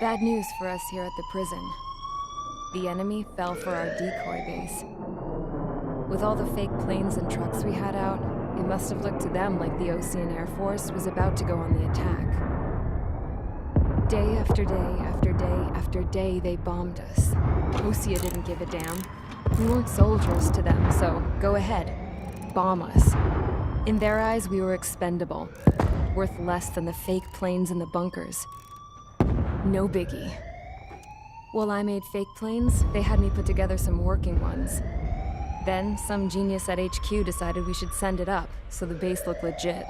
Bad news for us here at the prison. The enemy fell for our decoy base. With all the fake planes and trucks we had out, it must have looked to them like the Ocean Air Force was about to go on the attack. Day after day after day after day, they bombed us. Osea didn't give a damn. We weren't soldiers to them, so go ahead. Bomb us. In their eyes, we were expendable. Worth less than the fake planes in the bunkers. No biggie. While I made fake planes, they had me put together some working ones. Then, some genius at HQ decided we should send it up, so the base looked legit.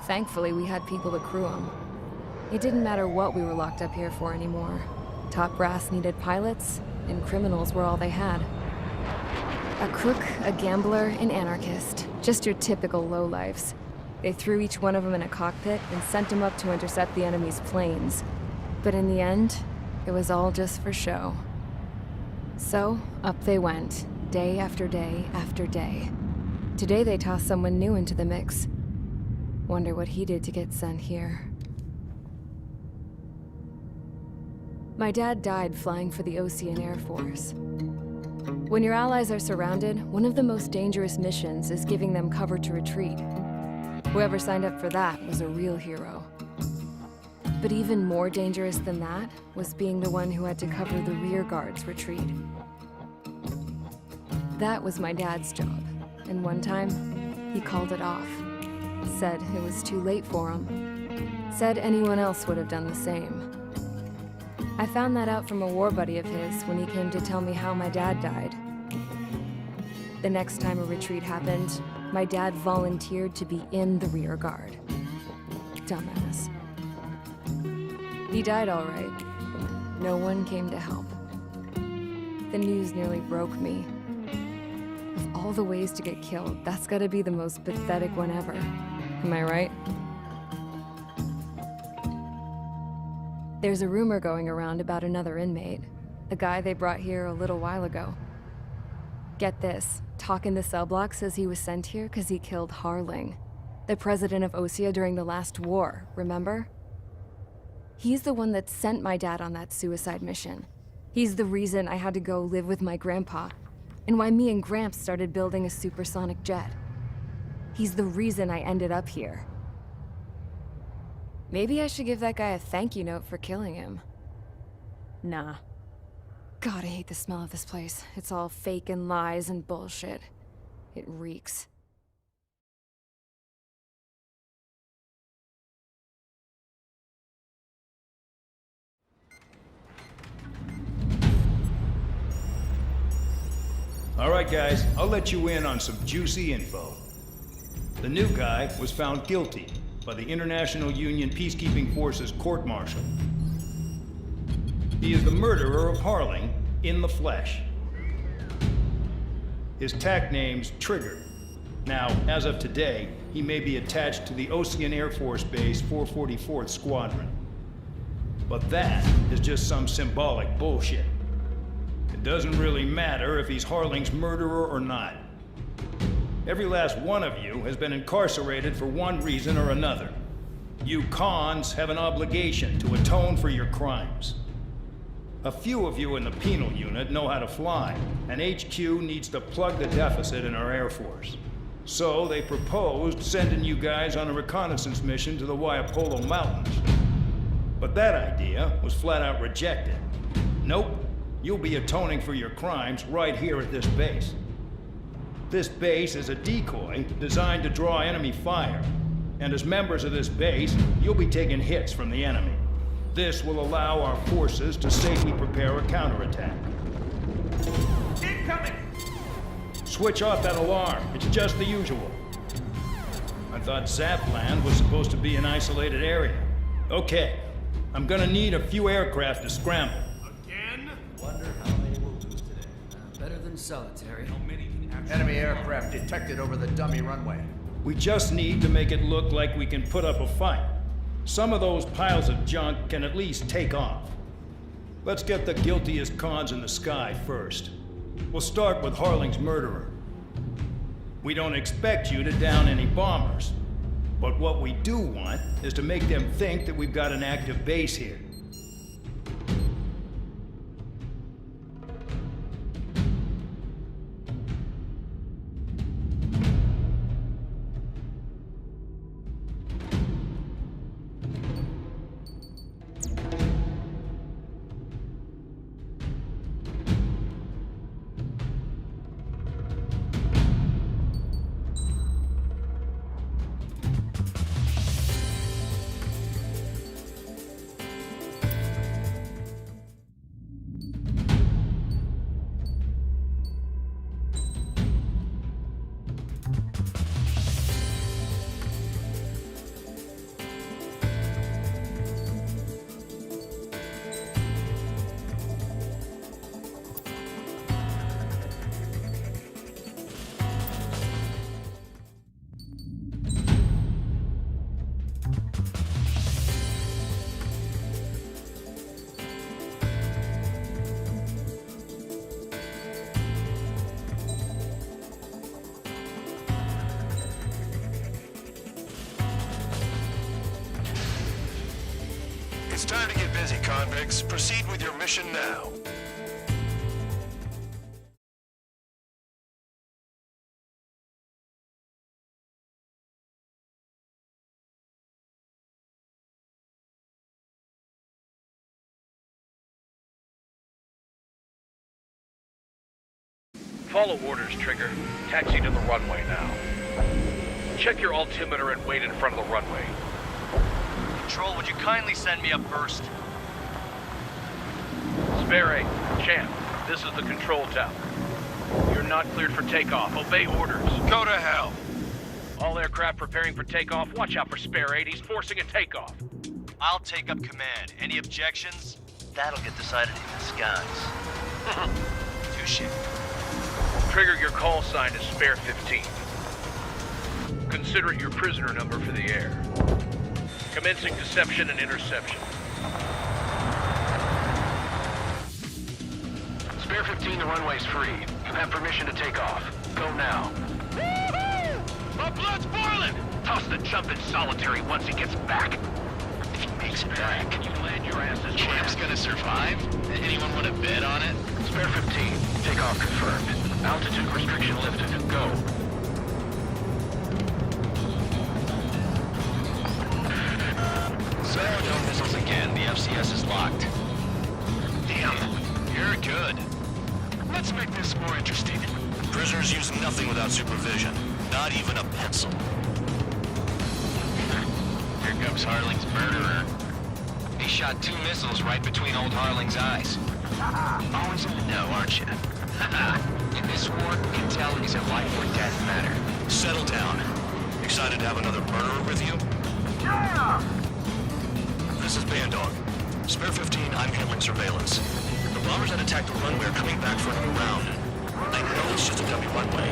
Thankfully, we had people to crew them. It didn't matter what we were locked up here for anymore. Top brass needed pilots, and criminals were all they had. A crook, a gambler, an anarchist. Just your typical lowlifes. They threw each one of them in a cockpit and sent them up to intercept the enemy's planes. But in the end, it was all just for show. So, up they went, day after day after day. Today they tossed someone new into the mix. Wonder what he did to get sent here. My dad died flying for the Ocean Air Force. When your allies are surrounded, one of the most dangerous missions is giving them cover to retreat. Whoever signed up for that was a real hero. But even more dangerous than that was being the one who had to cover the rear guard's retreat. That was my dad's job, and one time, he called it off. Said it was too late for him. Said anyone else would have done the same. I found that out from a war buddy of his when he came to tell me how my dad died. The next time a retreat happened, my dad volunteered to be in the rear guard. Dumbass. He died all right. No one came to help. The news nearly broke me. Of all the ways to get killed, that's gotta be the most pathetic one ever. Am I right? There's a rumor going around about another inmate. A guy they brought here a little while ago. Get this, talk in the cell block says he was sent here because he killed Harling, the president of Osea during the last war, remember? He's the one that sent my dad on that suicide mission. He's the reason I had to go live with my grandpa, and why me and Gramps started building a supersonic jet. He's the reason I ended up here. Maybe I should give that guy a thank you note for killing him. Nah. God, I hate the smell of this place. It's all fake and lies and bullshit. It reeks. All right, guys, I'll let you in on some juicy info. The new guy was found guilty by the International Union Peacekeeping Forces court-martial. He is the murderer of Harling in the flesh. His TAC name's Trigger. Now, as of today, he may be attached to the Ocean Air Force Base 444th Squadron. But that is just some symbolic bullshit. It doesn't really matter if he's Harling's murderer or not. Every last one of you has been incarcerated for one reason or another. You cons have an obligation to atone for your crimes. A few of you in the penal unit know how to fly, and HQ needs to plug the deficit in our Air Force. So they proposed sending you guys on a reconnaissance mission to the Waiapolo Mountains. But that idea was flat out rejected. Nope, you'll be atoning for your crimes right here at this base. This base is a decoy designed to draw enemy fire. And as members of this base, you'll be taking hits from the enemy. This will allow our forces to safely prepare a counterattack. Incoming! Switch off that alarm. It's just the usual. I thought Zapland was supposed to be an isolated area. Okay, I'm gonna need a few aircraft to scramble. Again? Wonder how many we'll lose today. Better than solitary. How many can actually... Enemy aircraft detected over the dummy runway. We just need to make it look like we can put up a fight. Some of those piles of junk can at least take off. Let's get the guiltiest cons in the sky first. We'll start with Harling's murderer. We don't expect you to down any bombers. But what we do want is to make them think that we've got an active base here. convicts. Proceed with your mission now. Follow orders, Trigger. Taxi to the runway now. Check your altimeter and wait in front of the runway. Control, would you kindly send me up first? Spare, Champ, this is the control tower. You're not cleared for takeoff. Obey orders. Go to hell. All aircraft preparing for takeoff. Watch out for Spare 8. He's forcing a takeoff. I'll take up command. Any objections? That'll get decided in the skies. Touche. Trigger, your call sign is Spare 15. Consider it your prisoner number for the air. Commencing deception and interception. Spare 15, the runway's free. You have permission to take off. Go now. Woohoo! My blood's boiling! Toss the chump in solitary once he gets back. If he makes it back, you land your asses. Champ's gonna survive? Anyone want to bet on it? Spare 15, takeoff confirmed. Altitude restriction lifted. Go. So, no missiles again. The FCS is locked. Damn, you're good. Let's make this more interesting. Prisoners use nothing without supervision. Not even a pencil. Here comes Harling's murderer. He shot 2 missiles right between old Harling's eyes. Always in the know, aren't you? In this war, intel is a life or death matter. Settle down. Excited to have another murderer with you? Yeah! This is Bandog. Spare 15, I'm handling surveillance. The bombers that attacked the runway are coming back for another round. I know it's just a dummy runway.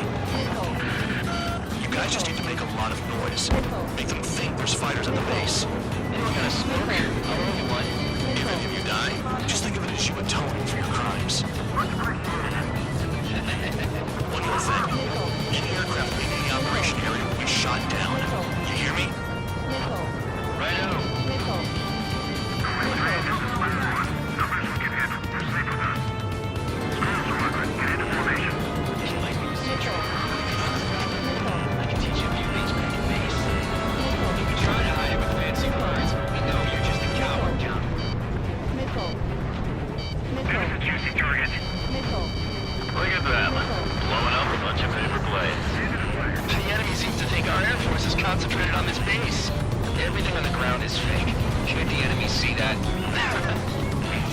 You guys just need to make a lot of noise. Make them think there's fighters at the base. They were gonna smoke. I'll owe you one. If any of you die, just think of it as you atoning for your crimes. One more thing. Any aircraft leaving the operation area will be shot down. You hear me? Righto. Look at them, blowing up a bunch of paper planes. The enemy seems to think our Air Force is concentrated on this base. Everything on the ground is fake. Can't the enemy see that?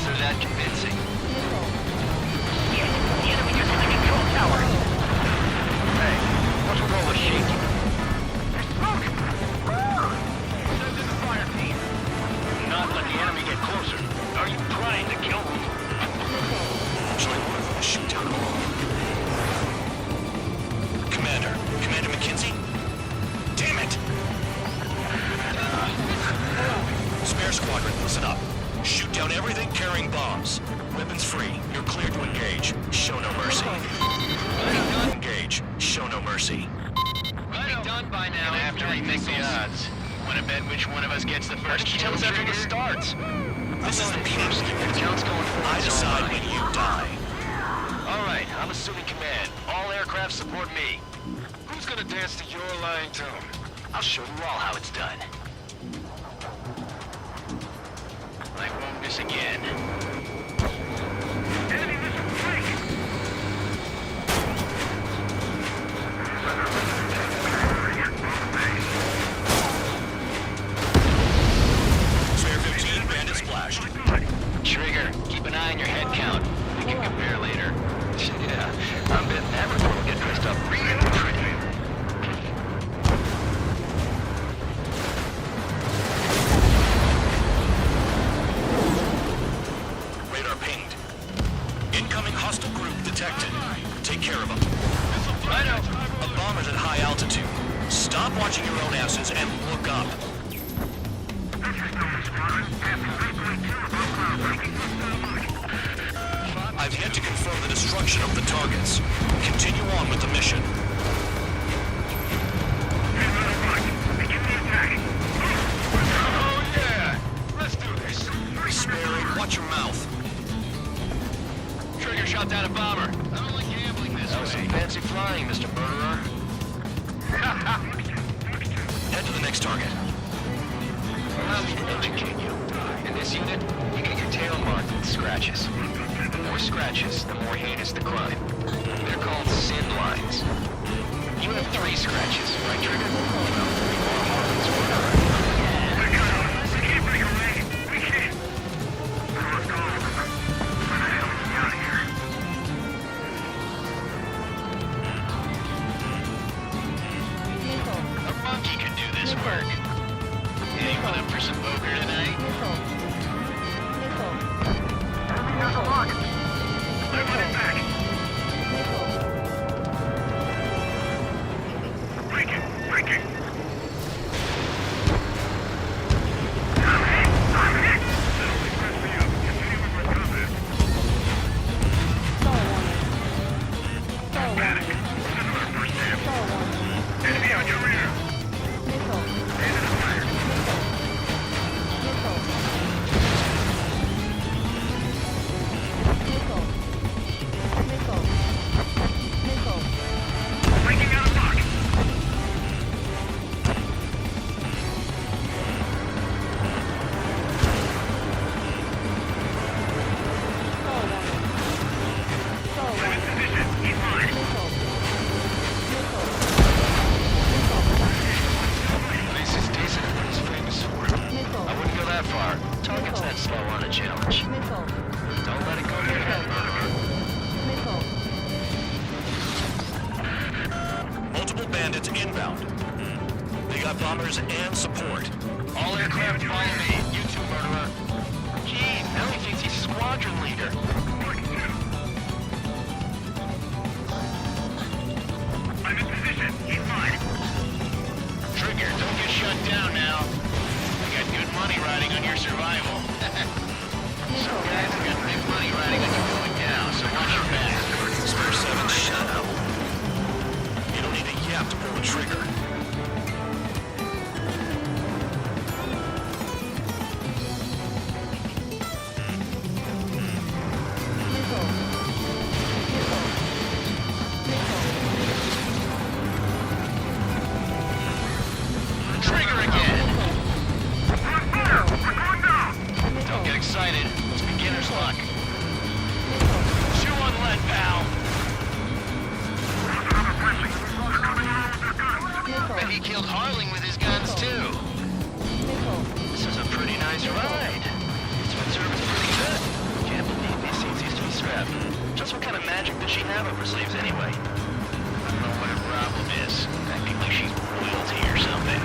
So that convincing. Yeah, the enemy is in the control tower. Hey, what's with all the shaking? There's smoke! Send in the fire team. Not let the enemy get closer. Are you trying to kill me? Actually, one of them is shoot down all. Commander McKenzie? Damn it! Spare squadron, listen up. Shoot down everything carrying bombs. Weapons free. You're cleared to engage. Show no mercy. Engage. Show no mercy. We'll be done by now. After we make the odds. Want to bet which one of us gets the first kill after this starts? This is the Peters. If John's going for I decide when you die. All right, I'm assuming command. All aircraft support me. Who's gonna dance to your lying tune? I'll show you all how it's done. I won't miss again. Enemy missile break! Spare 15, bandit splashed. Trigger, keep an eye on your head count. We can compare later. Yeah, I'm betting Avril will get dressed up real pretty. Radar pinged. Incoming hostile group detected. Take care of them. Righto. A bomber's at high altitude. Stop watching your own asses and look up. I've yet to confirm the destruction of the targets. Continue on with the mission. Oh yeah! Let's do this. Spare, flying, Mr. Murderer. Head to the next target. Allow me to educate you. In this unit, you get your tail marked with scratches. The more scratches, the more heinous the crime. They're called sin lines. You have 3 scratches, right, Trigger? Well, 3 more Harleys for her. Work. Anyone up for some poker tonight? Bandits inbound. They got bombers and support. All aircraft follow me. You two, murderer. Jeez, now he thinks he's squadron leader. I'm in position. He's mine. Trigger, don't get shut down now. I got good money riding on your survival. Some guys have got big money riding on you going down, so watch your back. Spare 7, shut up. You have to pull the trigger. Trigger again. Don't get excited. It's beginner's luck. Chew on lead, pal. Bet he killed Harling with his guns, too. This is a pretty nice ride. This one service is pretty good. Can't believe these seats used to be scrapped. Just what kind of magic does she have up her sleeves, anyway? I don't know what her problem is. Acting like she's royalty or something.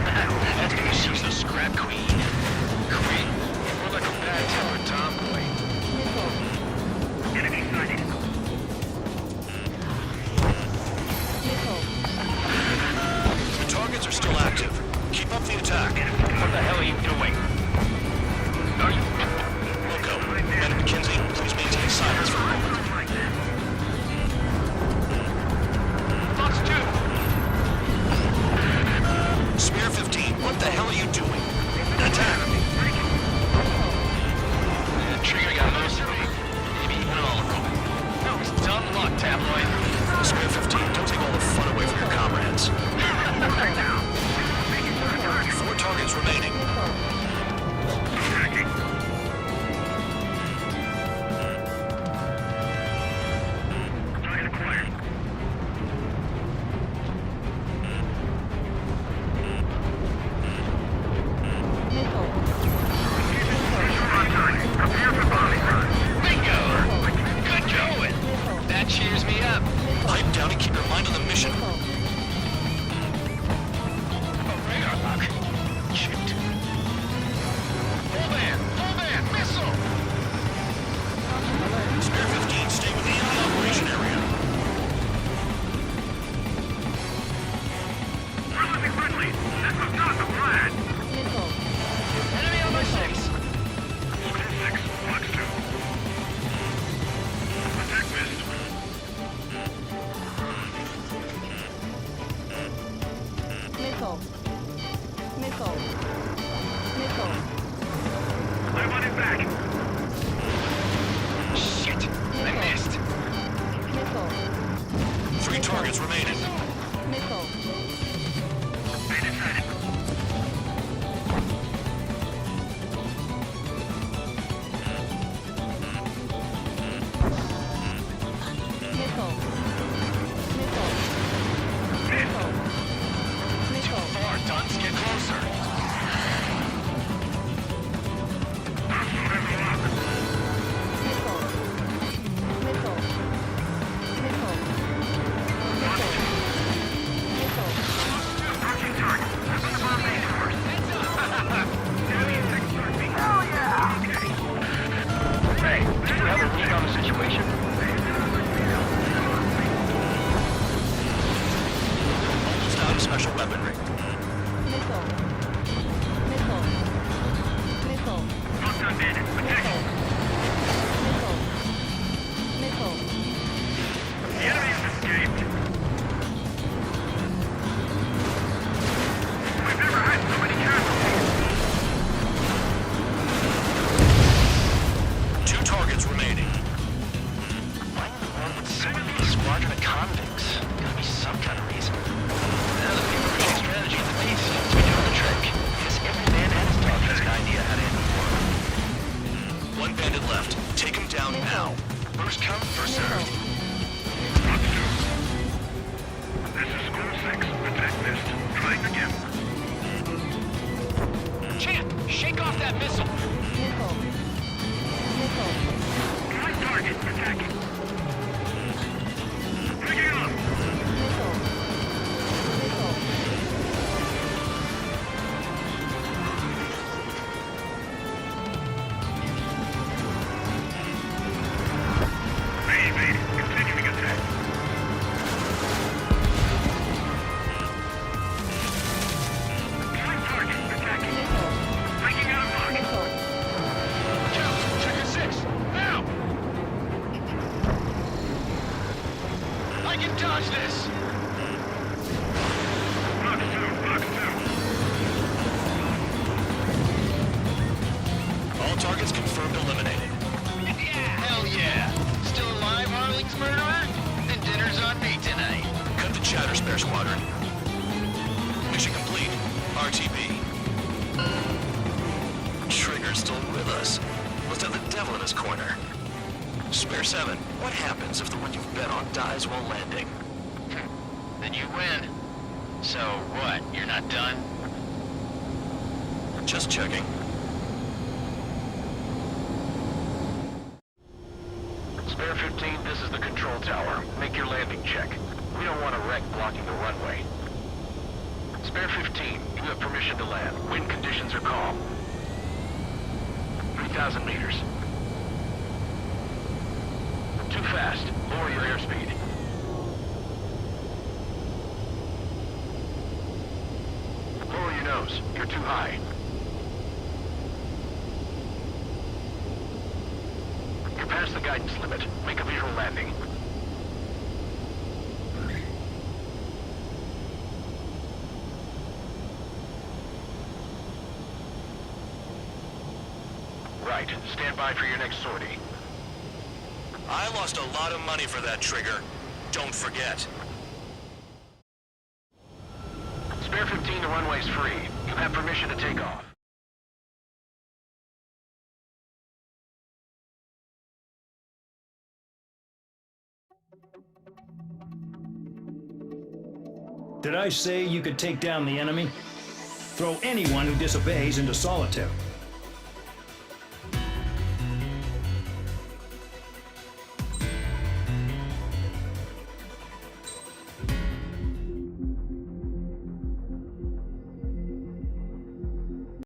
That's because she's the scrap queen. Queen? More like a bad tempered tomboy. Enemy sighted. Targets are still active. Keep up the attack. What the hell are you doing? Are you... Loco, men at McKinsey, please maintain silence for a moment. Fox 2! Smear 15, what the hell are you doing? Attack! Trigger got most of me. Maybe even all of them. No, it's dumb luck, tabloid. Smear 15, don't take all the fun away from your comrades. 4 targets remaining. Target acquired. Bingo! Good going! That cheers me up. Pipe down and keep your mind on the mission. 3 targets remaining. Missile. Missile. Missile. Missile. Far, Duns, get closer. Hey, do you have a read on the situation? Almost out of special weaponry. The enemy has escaped. We've never had so many casualties. 2 targets remaining. Why in the world would someone be a squadron of convicts? Gotta be some kind of reason. Now the people pushing strategy in the piece seems to be doing the trick. Guess every man and his dog has an idea how to end the war. 1 bandit left. Take him down now. First come, first served. This is School 6. Attack missed. Trying again. Champ, shake off that missile. My target attacking. Picking up. Continuing attack. Prime target attacking. Breaking out of pocket. Jones, checker 6. Now! I can dodge this. Box 2, box 2. All targets confirmed eliminated. Hell yeah! Still alive, Harling's murderer? Then dinner's on me tonight. Cut the chatter, Spare Squadron. Mission complete. RTB. Trigger's still with us. Must have the devil in his corner. Spare 7, what happens if the one you've bet on dies while landing? Then you win. So what, you're not done? Just checking. Spare 15, this is the control tower. Make your landing check. We don't want a wreck blocking the runway. Spare 15, you have permission to land. Wind conditions are calm. 3,000 meters. Too fast. Lower your airspeed. Lower your nose. You're too high. You're past the guidance limit. Make a visual landing. Right. Stand by for your next sortie. I lost a lot of money for that trigger. Don't forget. Spare 15, the runway's free. You have permission to take off. Did I say you could take down the enemy? Throw anyone who disobeys into solitary.